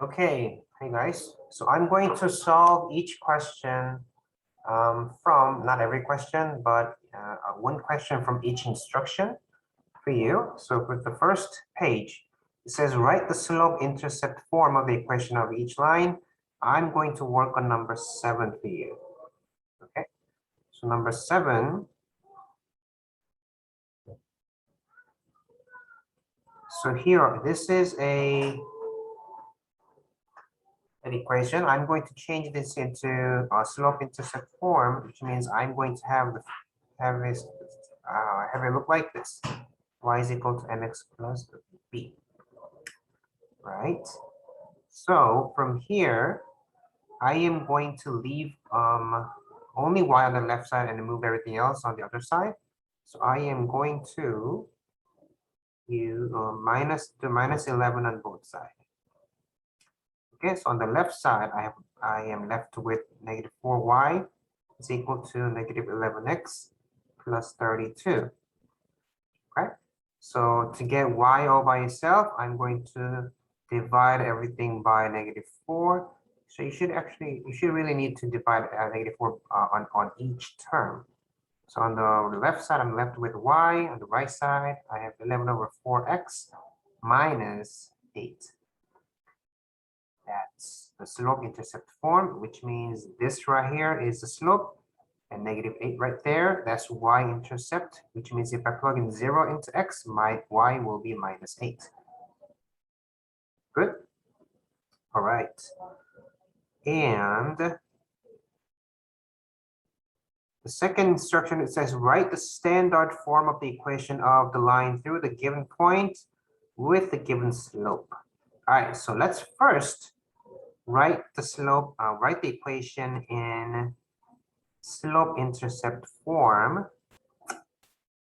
Okay, hey guys. So I'm going to solve each question from, not every question, but one question from each instruction for you. So with the first page, it says write the slope-intercept form of the equation of each line. I'm going to work on number 7 for you. Okay, so number 7. So here, this is an equation. I'm going to change this into a slope-intercept form, which means I'm going to have this have it look like this: y is equal to mx plus b, right? So from here, I am going to leave only y on the left side and move everything else on the other side. So I am going to use minus 11 on both sides. Okay, so on the left side, I am left with negative 4y is equal to negative 11x plus 32. Okay, so to get y all by itself, I'm going to divide everything by negative 4. So you should really need to divide negative 4 on each term. So on the left side, I'm left with y. On the right side, I have 11 over 4x minus 8. That's the slope-intercept form, which means this right here is the slope, and negative 8 right there, that's y-intercept, which means if I plug in 0 into x, my y will be minus 8. Good? All right. And the second instruction, it says write the standard form of the equation of the line through the given point with the given slope. All right, so let's first write the equation in slope-intercept form,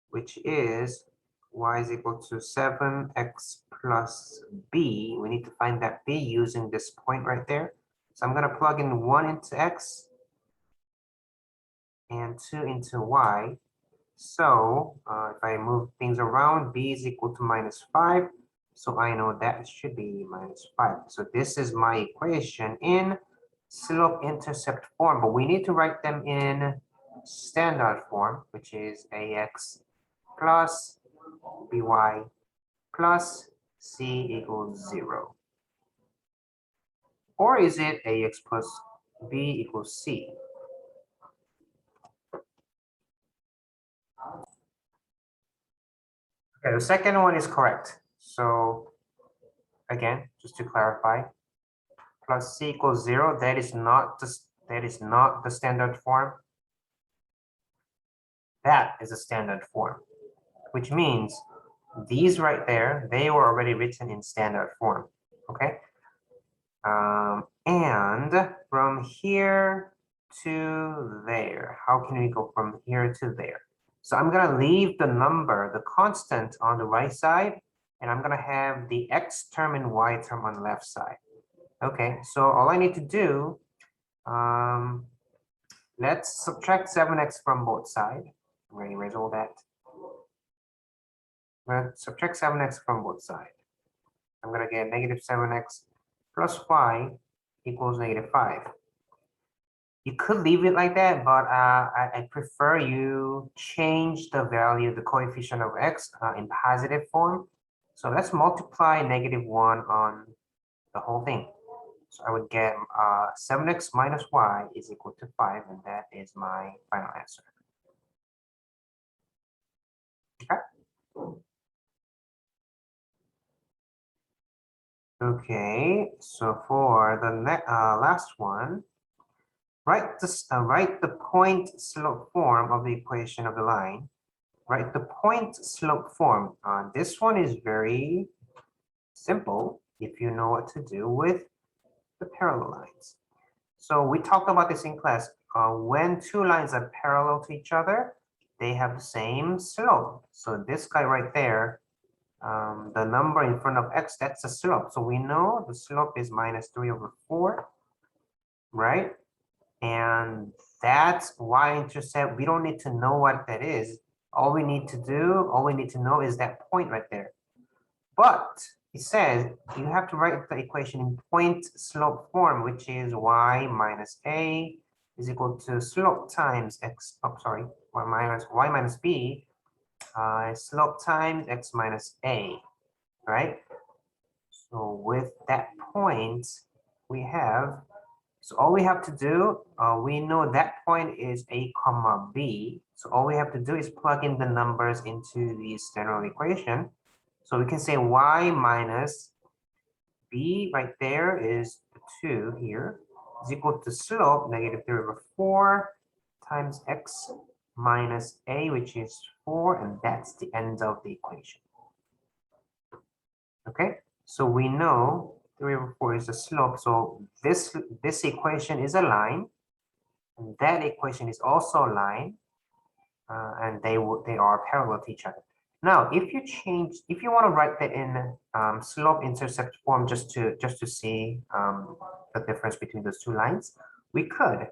which is y is equal to 7x plus b. We need to find that b using this point right there. So I'm going to plug in 1 into x and 2 into y. So if I move things around, b is equal to minus 5. So I know that should be minus 5. So this is my equation in slope-intercept form, but we need to write them in standard form, which is ax plus by plus c equals 0. Or is it ax plus b equals c? Okay, the second one is correct. So again, just to clarify, plus c equals 0, that is not the standard form. That is a standard form, which means these right there, they were already written in standard form. Okay. And from here to there, how can we go from here to there? So I'm going to leave the number, the constant, on the right side, and I'm going to have the x term and y term on the left side. Okay, so all I need to do, let's subtract 7x from both sides. I'm going to erase all that. Let's subtract 7x from both sides. I'm going to get negative 7x plus y equals negative 5. You could leave it like that, but I prefer you change the value, the coefficient of x in positive form. So let's multiply negative 1 on the whole thing. So I would get 7x minus y is equal to 5, and that is my final answer. Okay. Okay, so for the last one, write the point slope form of the equation of the line. Write the point slope form. This one is very simple if you know what to do with the parallel lines. So we talked about this in class. When two lines are parallel to each other, they have the same slope. So this guy right there, the number in front of x, that's the slope. So we know the slope is minus 3 over 4, right? And that's y-intercept. We don't need to know what that is. All we need to know is that point right there. But it says you have to write the equation in point slope form, which is y minus a is equal to slope times x, oh, sorry, y minus b, slope times x minus a, right? So with that point, we have, so all we have to do, we know that point is a comma b. So all we have to do is plug in the numbers into this general equation. So we can say y minus b right there is 2 here is equal to slope negative 3 over 4 times x minus a, which is 4, and that's the end of the equation. Okay, so we know 3 over 4 is the slope, so this equation is a line, and that equation is also a line, and they are parallel to each other. Now, if you want to write that in slope intercept form, just to see the difference between those two lines, we could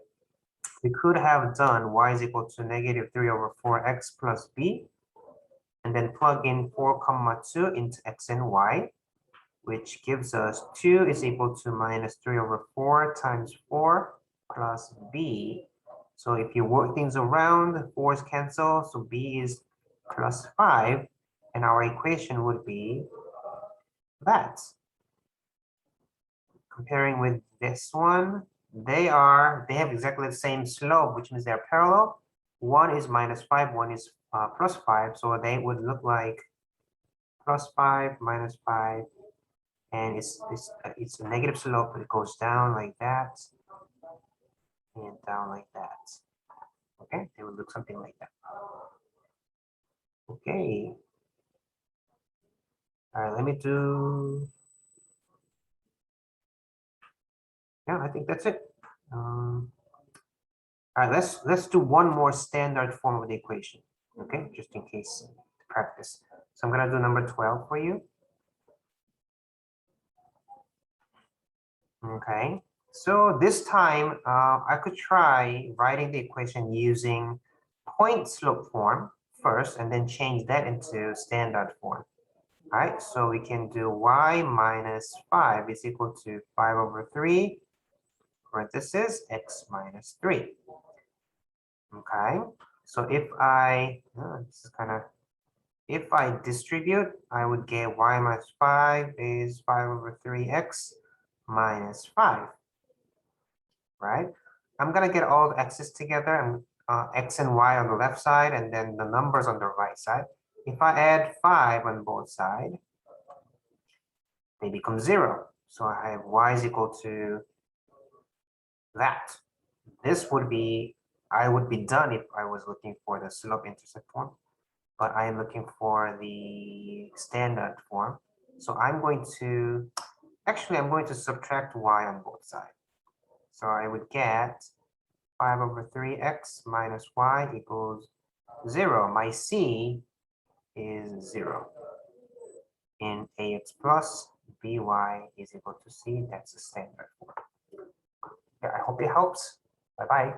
have done y is equal to negative 3 over 4x plus b, and then plug in 4 comma 2 into x and y, which gives us 2 is equal to minus 3 over 4 times 4 plus b. So if you work things around, 4's cancel, so b is plus 5, and our equation would be that. Comparing with this one, they have exactly the same slope, which means they're parallel. One is minus 5, one is plus 5, so they would look like plus 5 minus 5, and it's a negative slope, but it goes down like that and down like that. Okay, they would look something like that. Okay. All right, let me do. Yeah, I think that's it. All right, let's do one more standard form of the equation. Okay, just in case to practice. So I'm gonna do number 12 for you. Okay, so this time I could try writing the equation using point slope form first, and then change that into standard form. All right, so we can do y minus 5 is equal to 5 over 3 parenthesis x minus 3. Okay, so if I, this is kind of, if I distribute, I would get y minus 5 is 5 over 3x minus 5, right? I'm going to get all the x's together, and x and y on the left side, and then the numbers on the right side. If I add 5 on both sides, they become 0. So I have y is equal to that. This would be, I would be done if I was looking for the slope intercept form, but I am looking for the standard form. So I'm going to, actually, I'm going to subtract y on both sides. So I would get 5 over 3x minus y equals 0. My c is 0. In ax plus by is equal to c, that's the standard form. Yeah, I hope it helps. Bye-bye.